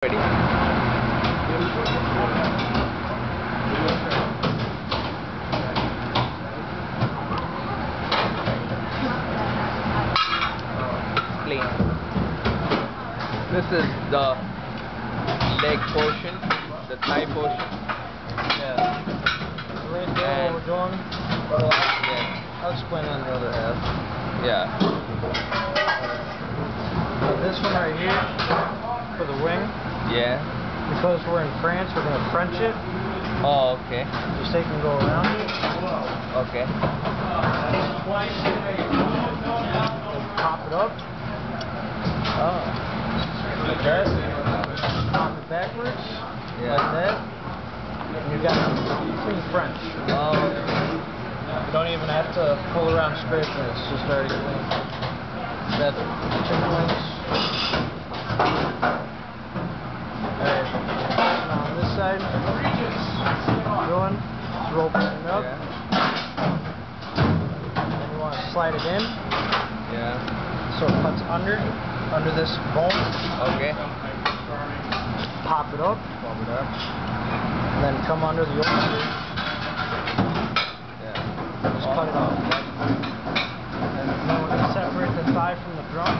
Ready. Explain. This is the leg portion, the thigh portion. Yeah. So right there, what we're doing, I'll explain on the other half. Yeah. This one right here, for the wing. Yeah. Because we're in France, we're going to French it. Oh, okay. Just take and go around it. Okay. Pop it up. Oh. Like that. Pop it backwards. Yeah. Like that. And you got clean French. Oh. You don't even have to pull around scraping it. It's just already clean. That's chicken wings. Alright. Now on this side, going, throw it up. Yeah. Then you want to slide it in. Yeah. So it cuts under this bone. Okay. Pop it up. Pop it up. And then come under the oyster. Yeah. Just cut it off. And then we're going to separate the thigh from the drum.